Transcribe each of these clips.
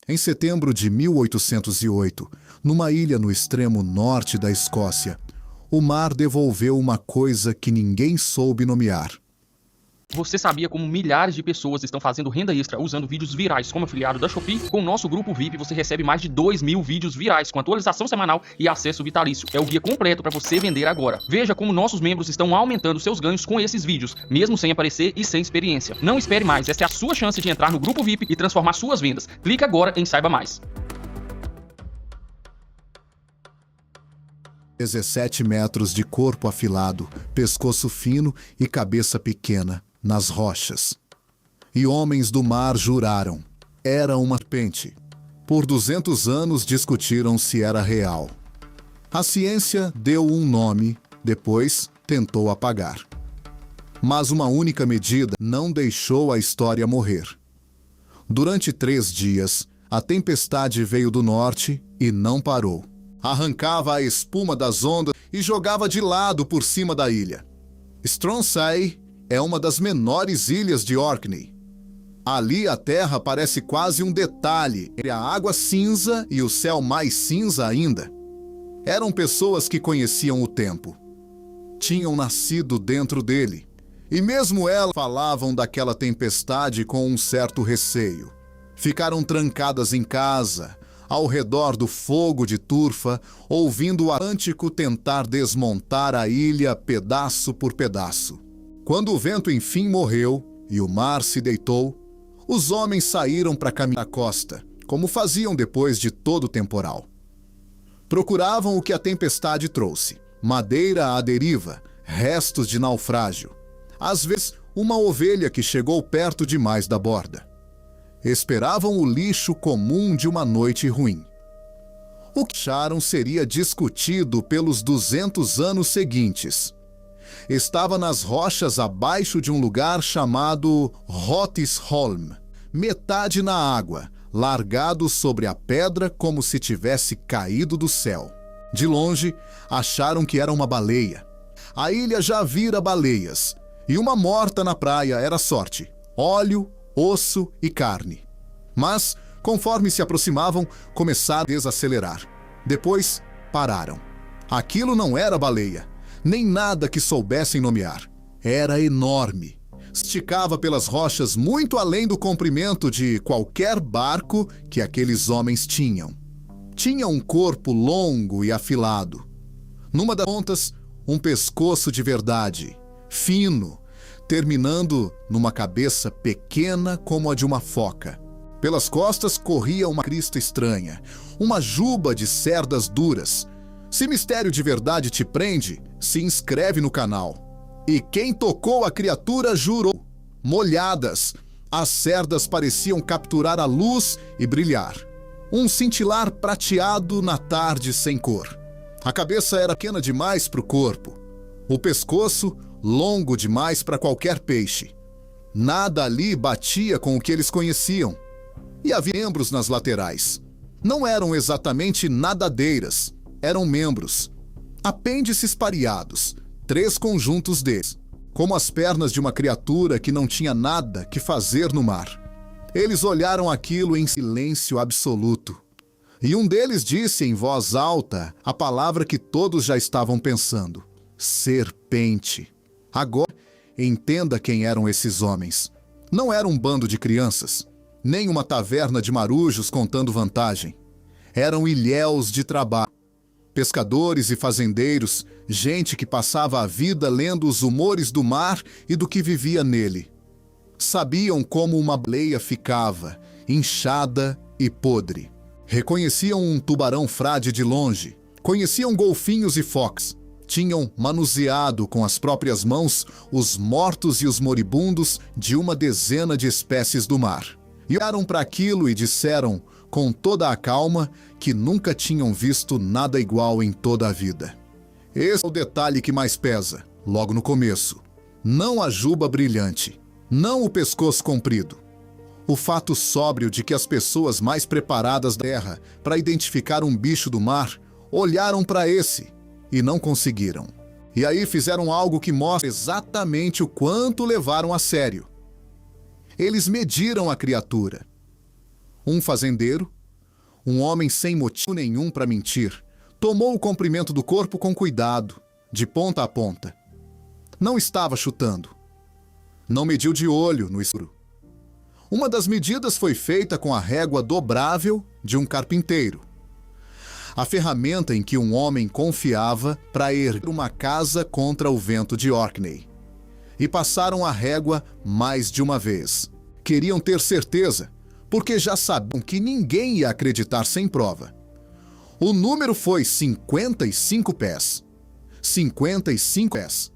Em setembro de 1808, numa ilha no extremo norte da Escócia, o mar devolveu uma coisa que ninguém soube nomear. Você sabia como milhares de pessoas estão fazendo renda extra usando vídeos virais como afiliado da Shopee? Com o nosso grupo VIP você recebe mais de 2.000 vídeos virais com atualização semanal e acesso vitalício. É o guia completo para você vender agora. Veja como nossos membros estão aumentando seus ganhos com esses vídeos, mesmo sem aparecer e sem experiência. Não espere mais, esta é a sua chance de entrar no grupo VIP e transformar suas vendas. Clique agora em Saiba Mais. 17 metros de corpo afilado, pescoço fino e cabeça pequena, nas rochas. E homens do mar juraram. Era uma serpente. Por 200 anos discutiram se era real. A ciência deu um nome, depois tentou apagar. Mas uma única medida não deixou a história morrer. Durante 3 dias, a tempestade veio do norte e não parou. Arrancava a espuma das ondas e jogava de lado por cima da ilha. Stronsay é uma das menores ilhas de Orkney. Ali a terra parece quase um detalhe entre a água cinza e o céu mais cinza ainda. Eram pessoas que conheciam o tempo. Tinham nascido dentro dele. E mesmo elas falavam daquela tempestade com um certo receio. Ficaram trancadas em casa, ao redor do fogo de turfa, ouvindo o Atlântico tentar desmontar a ilha pedaço por pedaço. Quando o vento enfim morreu e o mar se deitou, os homens saíram para caminhar a costa, como faziam depois de todo o temporal. Procuravam o que a tempestade trouxe: madeira à deriva, restos de naufrágio. Às vezes, uma ovelha que chegou perto demais da borda. Esperavam o lixo comum de uma noite ruim. O que acharam seria discutido pelos 200 anos seguintes. Estava nas rochas abaixo de um lugar chamado Rottisholm, metade na água, largado sobre a pedra como se tivesse caído do céu. De longe, acharam que era uma baleia. A ilha já vira baleias, e uma morta na praia era sorte: óleo, osso e carne. Mas, conforme se aproximavam, começaram a desacelerar. Depois, pararam. Aquilo não era baleia, nem nada que soubessem nomear. Era enorme. Esticava pelas rochas muito além do comprimento de qualquer barco que aqueles homens tinham. Tinha um corpo longo e afilado. Numa das pontas, um pescoço de verdade, fino, terminando numa cabeça pequena como a de uma foca. Pelas costas corria uma crista estranha, uma juba de cerdas duras. Se mistério de verdade te prende, se inscreve no canal. E quem tocou a criatura jurou. Molhadas, as cerdas pareciam capturar a luz e brilhar. Um cintilar prateado na tarde sem cor. A cabeça era pequena demais para o corpo. O pescoço longo demais para qualquer peixe. Nada ali batia com o que eles conheciam. E havia membros nas laterais. Não eram exatamente nadadeiras, eram membros. Apêndices pareados, 3 conjuntos deles, como as pernas de uma criatura que não tinha nada que fazer no mar. Eles olharam aquilo em silêncio absoluto. E um deles disse em voz alta a palavra que todos já estavam pensando: serpente. Agora, entenda quem eram esses homens. Não era um bando de crianças, nem uma taverna de marujos contando vantagem. Eram ilhéus de trabalho. Pescadores e fazendeiros, gente que passava a vida lendo os humores do mar e do que vivia nele. Sabiam como uma baleia ficava, inchada e podre. Reconheciam um tubarão-frade de longe, conheciam golfinhos e focas. Tinham manuseado com as próprias mãos os mortos e os moribundos de uma dezena de espécies do mar. E olharam para aquilo e disseram, com toda a calma, que nunca tinham visto nada igual em toda a vida. Esse é o detalhe que mais pesa, logo no começo. Não a juba brilhante, não o pescoço comprido. O fato sóbrio de que as pessoas mais preparadas da terra para identificar um bicho do mar olharam para esse e não conseguiram. E aí fizeram algo que mostra exatamente o quanto levaram a sério. Eles mediram a criatura. Um fazendeiro, um homem sem motivo nenhum para mentir, tomou o comprimento do corpo com cuidado, de ponta a ponta. Não estava chutando. Não mediu de olho no escuro. Uma das medidas foi feita com a régua dobrável de um carpinteiro. A ferramenta em que um homem confiava para erguer uma casa contra o vento de Orkney. E passaram a régua mais de uma vez. Queriam ter certeza, porque já sabiam que ninguém ia acreditar sem prova. O número foi 55 pés. 55 pés.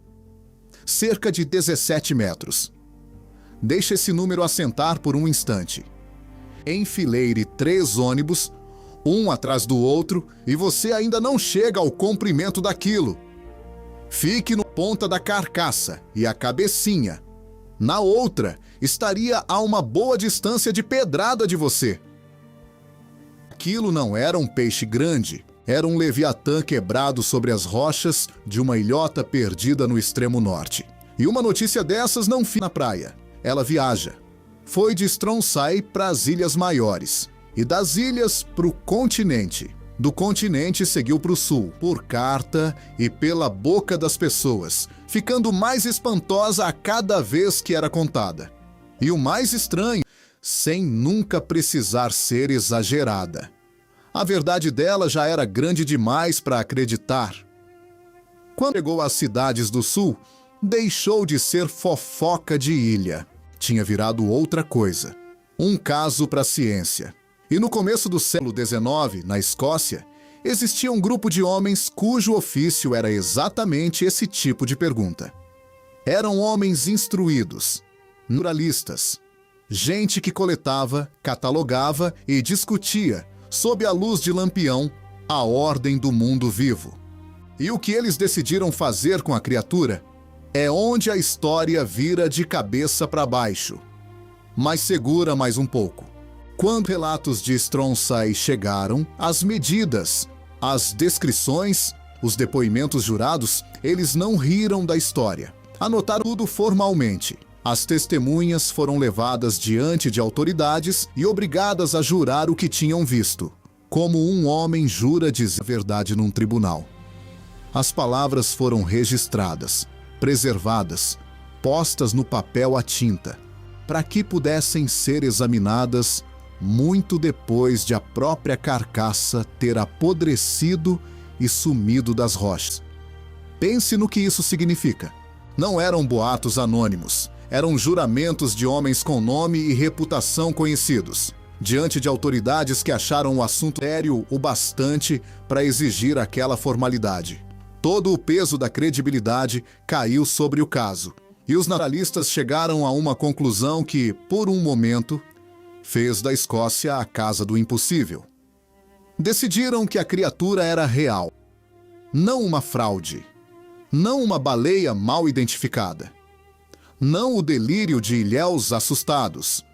Cerca de 17 metros. Deixe esse número assentar por um instante. Enfileire 3 ônibus, um atrás do outro, e você ainda não chega ao comprimento daquilo. Fique na ponta da carcaça e a cabecinha. Na outra, estaria a uma boa distância de pedrada de você. Aquilo não era um peixe grande, era um leviatã quebrado sobre as rochas de uma ilhota perdida no extremo norte. E uma notícia dessas não fica na praia. Ela viaja. Foi de Stronsay para as Ilhas Maiores. E das ilhas para o continente. Do continente seguiu para o sul, por carta e pela boca das pessoas, ficando mais espantosa a cada vez que era contada. E o mais estranho, sem nunca precisar ser exagerada. A verdade dela já era grande demais para acreditar. Quando chegou às cidades do sul, deixou de ser fofoca de ilha. Tinha virado outra coisa. Um caso para a ciência. E no começo do século XIX, na Escócia, existia um grupo de homens cujo ofício era exatamente esse tipo de pergunta. Eram homens instruídos, naturalistas, gente que coletava, catalogava e discutia, sob a luz de lampião, a ordem do mundo vivo. E o que eles decidiram fazer com a criatura é onde a história vira de cabeça para baixo. Mas segura mais um pouco. Quando relatos de Stronsay chegaram, as medidas, as descrições, os depoimentos jurados, eles não riram da história. Anotaram tudo formalmente. As testemunhas foram levadas diante de autoridades e obrigadas a jurar o que tinham visto, como um homem jura dizer a verdade num tribunal. As palavras foram registradas, preservadas, postas no papel à tinta, para que pudessem ser examinadas muito depois de a própria carcaça ter apodrecido e sumido das rochas. Pense no que isso significa. Não eram boatos anônimos, eram juramentos de homens com nome e reputação conhecidos, diante de autoridades que acharam o assunto sério o bastante para exigir aquela formalidade. Todo o peso da credibilidade caiu sobre o caso, e os naturalistas chegaram a uma conclusão que, por um momento, fez da Escócia a casa do impossível. Decidiram que a criatura era real, não uma fraude, não uma baleia mal identificada, não o delírio de ilhéus assustados,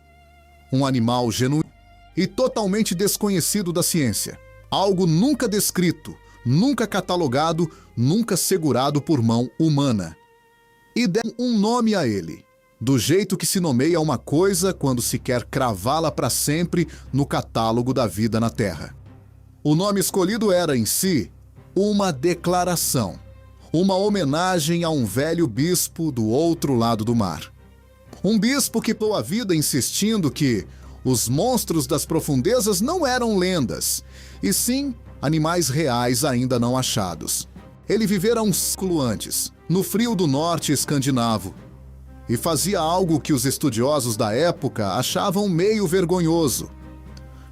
um animal genuíno e totalmente desconhecido da ciência, algo nunca descrito, nunca catalogado, nunca segurado por mão humana. E deram um nome a ele, do jeito que se nomeia uma coisa quando se quer cravá-la para sempre no catálogo da vida na Terra. O nome escolhido era, em si, uma declaração, uma homenagem a um velho bispo do outro lado do mar. Um bispo que passou a vida insistindo que os monstros das profundezas não eram lendas, e sim animais reais ainda não achados. Ele vivera um século antes, no frio do norte escandinavo, e fazia algo que os estudiosos da época achavam meio vergonhoso.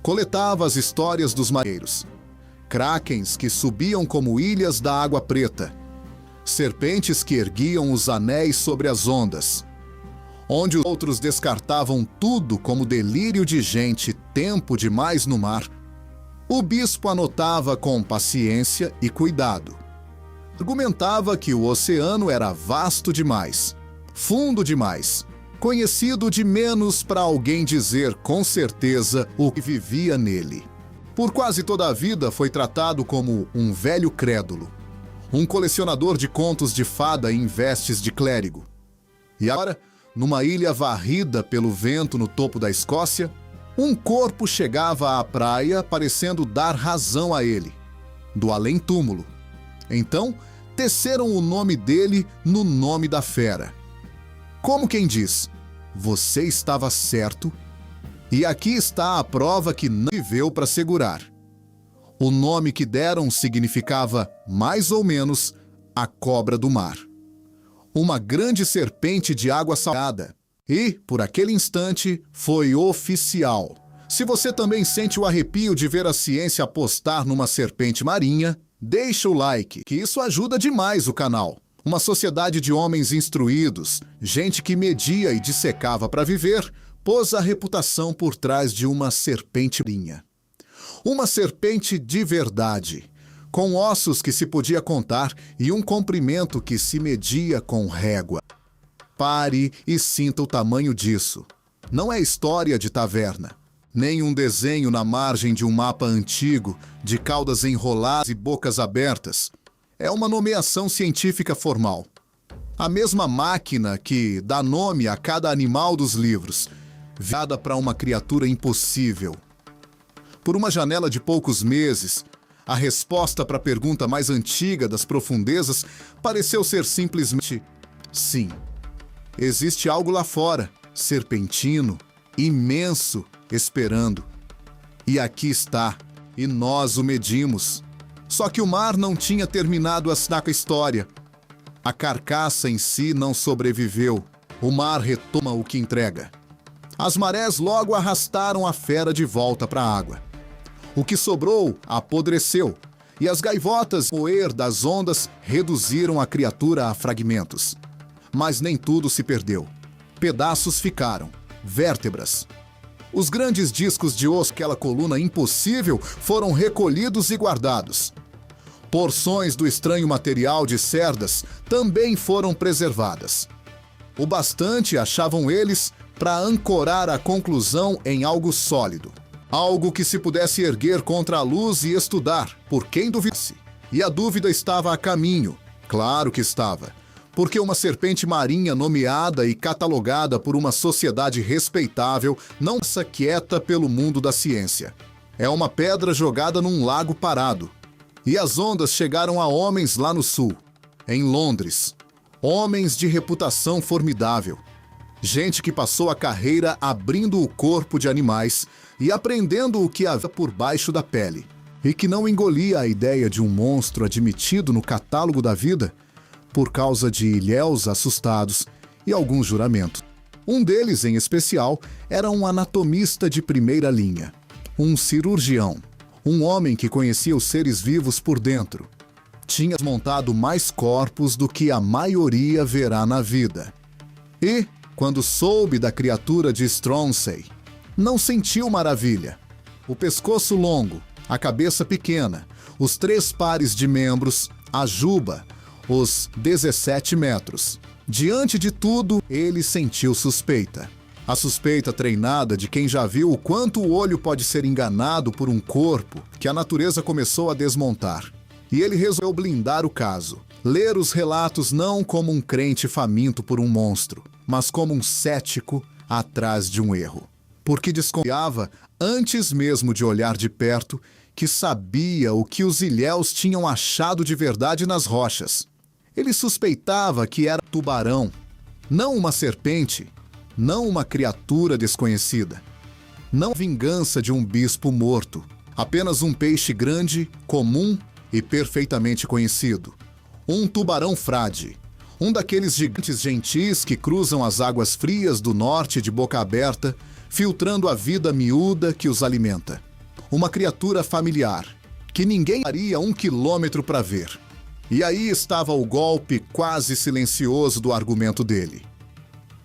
Coletava as histórias dos marinheiros, krakens que subiam como ilhas da água preta, serpentes que erguiam os anéis sobre as ondas, onde os outros descartavam tudo como delírio de gente tempo demais no mar. O bispo anotava com paciência e cuidado. Argumentava que o oceano era vasto demais, fundo demais, conhecido de menos para alguém dizer com certeza o que vivia nele. Por quase toda a vida foi tratado como um velho crédulo, um colecionador de contos de fada em vestes de clérigo. E agora, numa ilha varrida pelo vento no topo da Escócia, Um corpo chegava à praia parecendo dar razão a ele, do além-túmulo. Então, teceram o nome dele no nome da fera. Como quem diz, você estava certo, e aqui está a prova que não viveu para segurar. O nome que deram significava, mais ou menos, a cobra do mar. Uma grande serpente de água salgada. E, por aquele instante, foi oficial. Se você também sente o arrepio de ver a ciência apostar numa serpente marinha, deixa o like, que isso ajuda demais o canal. Uma sociedade de homens instruídos, gente que media e dissecava para viver, pôs a reputação por trás de uma serpente marinha. Uma serpente de verdade, com ossos que se podia contar e um comprimento que se media com régua. Pare e sinta o tamanho disso. Não é história de taverna, nem um desenho na margem de um mapa antigo, de caudas enroladas e bocas abertas. É uma nomeação científica formal. A mesma máquina que dá nome a cada animal dos livros, viada para uma criatura impossível. Por uma janela de poucos meses, a resposta para a pergunta mais antiga das profundezas pareceu ser simplesmente sim. Existe algo lá fora, serpentino, imenso, esperando. E aqui está, e nós o medimos. Só que o mar não tinha terminado a história. A carcaça em si não sobreviveu. O mar retoma o que entrega. As marés logo arrastaram a fera de volta para a água. O que sobrou apodreceu, e as gaivotas moer das ondas reduziram a criatura a fragmentos. Mas nem tudo se perdeu. Pedaços ficaram, vértebras. Os grandes discos de osso daquela coluna impossível foram recolhidos e guardados. Porções do estranho material de cerdas também foram preservadas. O bastante, achavam eles, para ancorar a conclusão em algo sólido. Algo que se pudesse erguer contra a luz e estudar, por quem duvidasse. E a dúvida estava a caminho. Claro que estava. Porque uma serpente marinha nomeada e catalogada por uma sociedade respeitável não passa quieta pelo mundo da ciência. É uma pedra jogada num lago parado. E as ondas chegaram a homens lá no sul, em Londres. Homens de reputação formidável. Gente que passou a carreira abrindo o corpo de animais e aprendendo o que havia por baixo da pele. E que não engolia a ideia de um monstro admitido no catálogo da vida por causa de ilhéus assustados e alguns juramentos. Um deles, em especial, era um anatomista de primeira linha, um cirurgião, um homem que conhecia os seres vivos por dentro. Tinha montado mais corpos do que a maioria verá na vida. E, quando soube da criatura de Stronsay, não sentiu maravilha. O pescoço longo, a cabeça pequena, os 3 pares de membros, a juba, os 17 metros. Diante de tudo, ele sentiu suspeita. A suspeita treinada de quem já viu o quanto o olho pode ser enganado por um corpo que a natureza começou a desmontar. E ele resolveu blindar o caso. Ler os relatos não como um crente faminto por um monstro, mas como um cético atrás de um erro. Porque desconfiava, antes mesmo de olhar de perto, que sabia o que os ilhéus tinham achado de verdade nas rochas. Ele suspeitava que era tubarão, não uma serpente, não uma criatura desconhecida, não a vingança de um bispo morto, apenas um peixe grande, comum e perfeitamente conhecido. Um tubarão frade, um daqueles gigantes gentis que cruzam as águas frias do norte de boca aberta, filtrando a vida miúda que os alimenta. Uma criatura familiar, que ninguém faria 1 quilômetro para ver. E aí estava o golpe quase silencioso do argumento dele.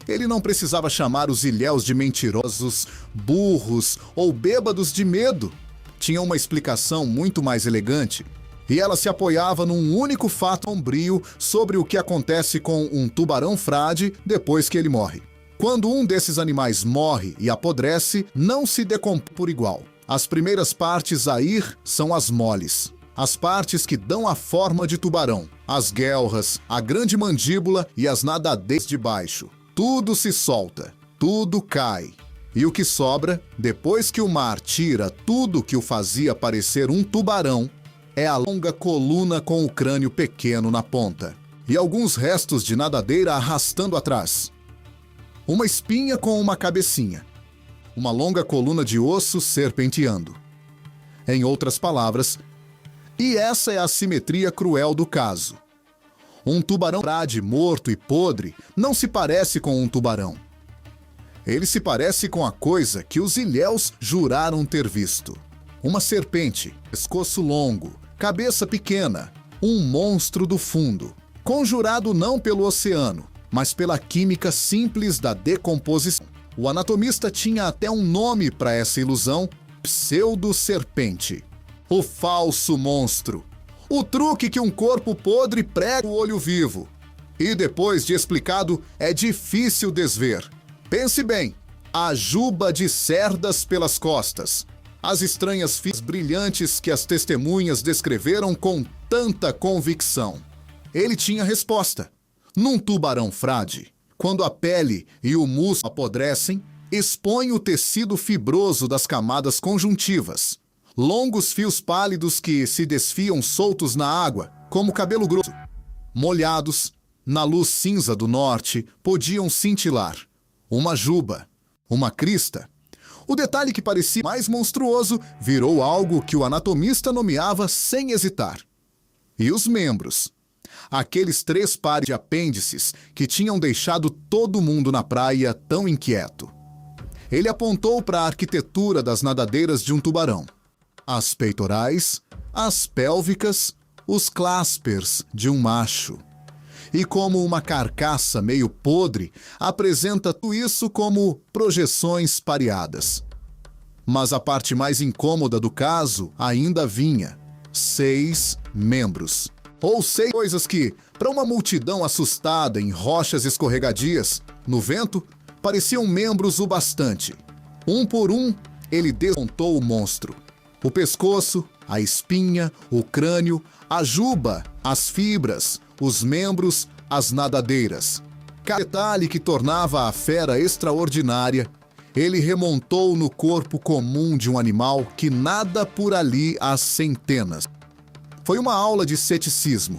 Ele não precisava chamar os ilhéus de mentirosos, burros ou bêbados de medo. Tinha uma explicação muito mais elegante, e ela se apoiava num único fato sombrio sobre o que acontece com um tubarão frade depois que ele morre. Quando um desses animais morre e apodrece, não se decompõe por igual. As primeiras partes a ir são as moles. As partes que dão a forma de tubarão, as guelras, a grande mandíbula e as nadadeiras de baixo. Tudo se solta, tudo cai. E o que sobra, depois que o mar tira tudo que o fazia parecer um tubarão, é a longa coluna com o crânio pequeno na ponta e alguns restos de nadadeira arrastando atrás. Uma espinha com uma cabecinha. Uma longa coluna de osso serpenteando. Em outras palavras, e essa é a simetria cruel do caso. Um tubarão frade, morto e podre não se parece com um tubarão. Ele se parece com a coisa que os ilhéus juraram ter visto. Uma serpente, pescoço longo, cabeça pequena, um monstro do fundo, conjurado não pelo oceano, mas pela química simples da decomposição. O anatomista tinha até um nome para essa ilusão: pseudo-serpente. O falso monstro. O truque que um corpo podre prega o olho vivo. E depois de explicado, é difícil desver. Pense bem, a juba de cerdas pelas costas. As estranhas fitas brilhantes que as testemunhas descreveram com tanta convicção. Ele tinha resposta. Num tubarão frade, quando a pele e o músculo apodrecem, expõe o tecido fibroso das camadas conjuntivas. Longos fios pálidos que se desfiam soltos na água, como cabelo grosso. Molhados, na luz cinza do norte, podiam cintilar. Uma juba, uma crista. O detalhe que parecia mais monstruoso virou algo que o anatomista nomeava sem hesitar. E os membros? Aqueles 3 pares de apêndices que tinham deixado todo mundo na praia tão inquieto. Ele apontou para a arquitetura das nadadeiras de um tubarão. As peitorais, as pélvicas, os claspers de um macho. E como uma carcaça meio podre, apresenta tudo isso como projeções pareadas. Mas a parte mais incômoda do caso ainda vinha: 6 membros. Ou 6 coisas que, para uma multidão assustada em rochas escorregadias, no vento, pareciam membros o bastante. Um por um, ele desmontou o monstro. O pescoço, a espinha, o crânio, a juba, as fibras, os membros, as nadadeiras. Cada detalhe que tornava a fera extraordinária, ele remontou no corpo comum de um animal que nada por ali há centenas. Foi uma aula de ceticismo.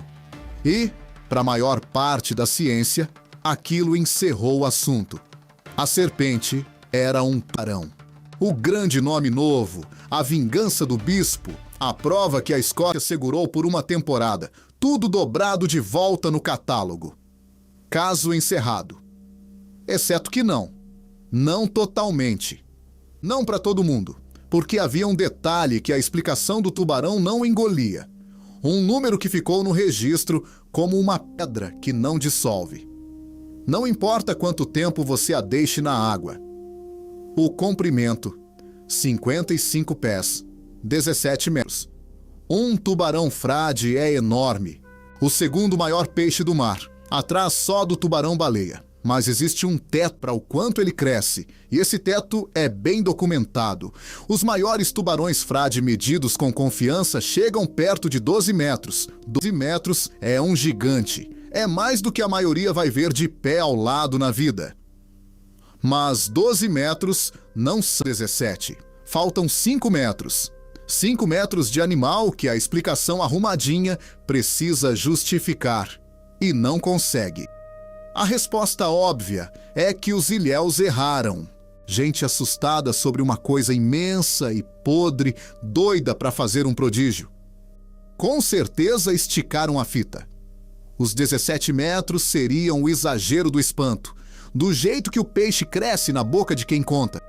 E, para a maior parte da ciência, aquilo encerrou o assunto. A serpente era um tubarão. O grande nome novo, a vingança do bispo, a prova que a Escócia segurou por uma temporada, tudo dobrado de volta no catálogo. Caso encerrado. Exceto que não. Não totalmente. Não para todo mundo, porque havia um detalhe que a explicação do tubarão não engolia. Um número que ficou no registro como uma pedra que não dissolve. Não importa quanto tempo você a deixe na água. O comprimento, 55 pés, 17 metros. Um tubarão frade é enorme. O segundo maior peixe do mar, atrás só do tubarão-baleia. Mas existe um teto para o quanto ele cresce, e esse teto é bem documentado. Os maiores tubarões frade medidos com confiança chegam perto de 12 metros. 12 metros é um gigante. É mais do que a maioria vai ver de pé ao lado na vida. Mas 12 metros não são 17. Faltam 5 metros. 5 metros de animal que a explicação arrumadinha precisa justificar. E não consegue. A resposta óbvia é que os ilhéus erraram. Gente assustada sobre uma coisa imensa e podre, doida para fazer um prodígio. Com certeza esticaram a fita. Os 17 metros seriam o exagero do espanto, do jeito que o peixe cresce na boca de quem conta.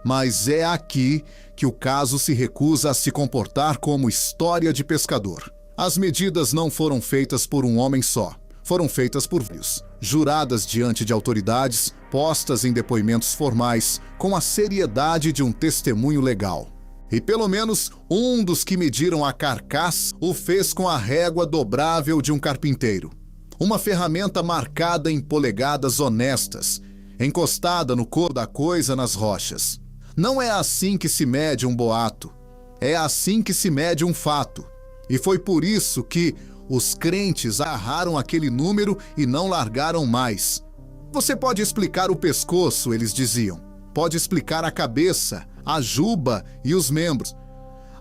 Mas é aqui que o caso se recusa a se comportar como história de pescador. As medidas não foram feitas por um homem só. Foram feitas por vários, juradas diante de autoridades, postas em depoimentos formais, com a seriedade de um testemunho legal. E pelo menos um dos que mediram a carcaça o fez com a régua dobrável de um carpinteiro. Uma ferramenta marcada em polegadas honestas, encostada no corpo da coisa nas rochas. Não é assim que se mede um boato. É assim que se mede um fato. E foi por isso que os crentes agarraram aquele número e não largaram mais. Você pode explicar o pescoço, eles diziam. pode explicar a cabeça, a juba e os membros.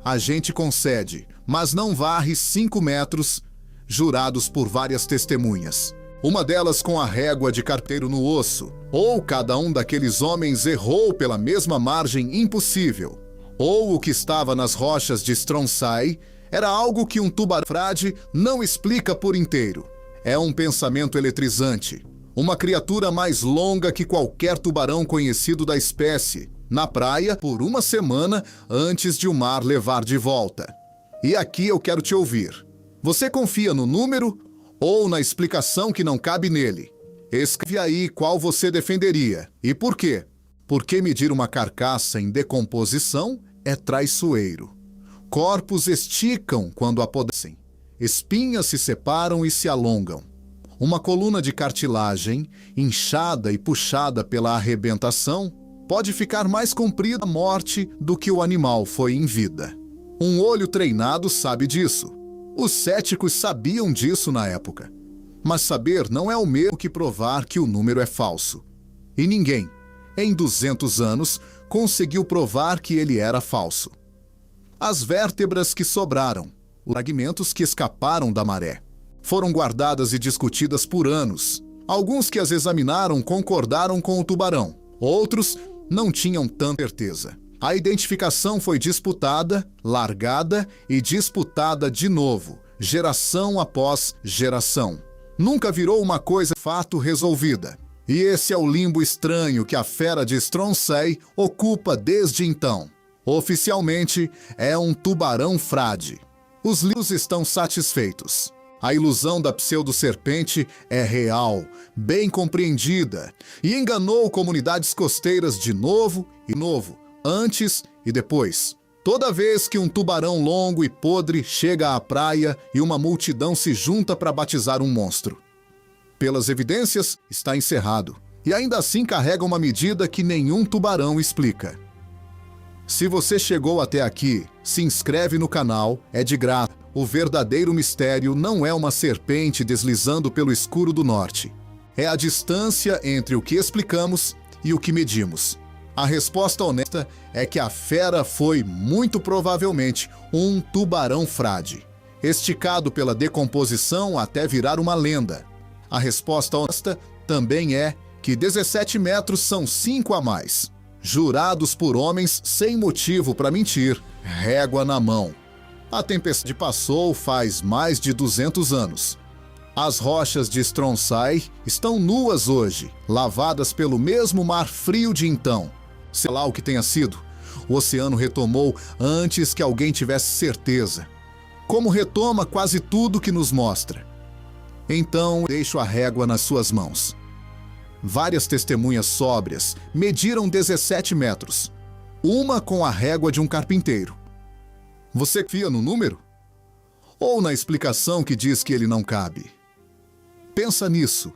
A gente concede, mas não varre 5 metros, jurados por várias testemunhas. Uma delas com a régua de carteiro no osso. Ou cada um daqueles homens errou pela mesma margem impossível. Ou o que estava nas rochas de Stronsay era algo que um tubarão-frade não explica por inteiro. É um pensamento eletrizante. Uma criatura mais longa que qualquer tubarão conhecido da espécie, na praia por uma semana antes de o mar levar de volta. E aqui eu quero te ouvir. Você confia no número ou na explicação que não cabe nele? Escreve aí qual você defenderia e por quê. Porque medir uma carcaça em decomposição é traiçoeiro. Corpos esticam quando apodrecem. Espinhas se separam e se alongam. Uma coluna de cartilagem, inchada e puxada pela arrebentação, pode ficar mais comprida à morte do que o animal foi em vida. Um olho treinado sabe disso. Os céticos sabiam disso na época. Mas saber não é o mesmo que provar que o número é falso. E ninguém, em 200 anos, conseguiu provar que ele era falso. As vértebras que sobraram, os fragmentos que escaparam da maré, foram guardadas e discutidas por anos. Alguns que as examinaram concordaram com o tubarão, outros não tinham tanta certeza. A identificação foi disputada, largada e disputada de novo, geração após geração. Nunca virou uma coisa de fato resolvida. E esse é o limbo estranho que a fera de Stronsay ocupa desde então. Oficialmente, é um tubarão-frade. Os livros estão satisfeitos. A ilusão da pseudo-serpente é real, bem compreendida, e enganou comunidades costeiras de novo e novo, antes e depois. Toda vez que um tubarão longo e podre chega à praia e uma multidão se junta para batizar um monstro. Pelas evidências, está encerrado, e ainda assim carrega uma medida que nenhum tubarão explica. Se você chegou até aqui, se inscreve no canal, é de graça. O verdadeiro mistério não é uma serpente deslizando pelo escuro do norte. É a distância entre o que explicamos e o que medimos. A resposta honesta é que a fera foi, muito provavelmente, um tubarão-frade, esticado pela decomposição até virar uma lenda. A resposta honesta também é que 17 metros são 5 a mais. Jurados por homens sem motivo para mentir, régua na mão. A tempestade passou faz mais de 200 anos. As rochas de Stronsay estão nuas hoje, lavadas pelo mesmo mar frio de então. Sei lá o que tenha sido, o oceano retomou antes que alguém tivesse certeza. Como retoma quase tudo que nos mostra. Então, deixo a régua nas suas mãos. Várias testemunhas sóbrias mediram 17 metros, uma com a régua de um carpinteiro. Você confia no número? Ou na explicação que diz que ele não cabe? Pensa nisso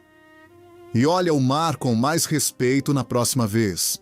e olha o mar com mais respeito na próxima vez.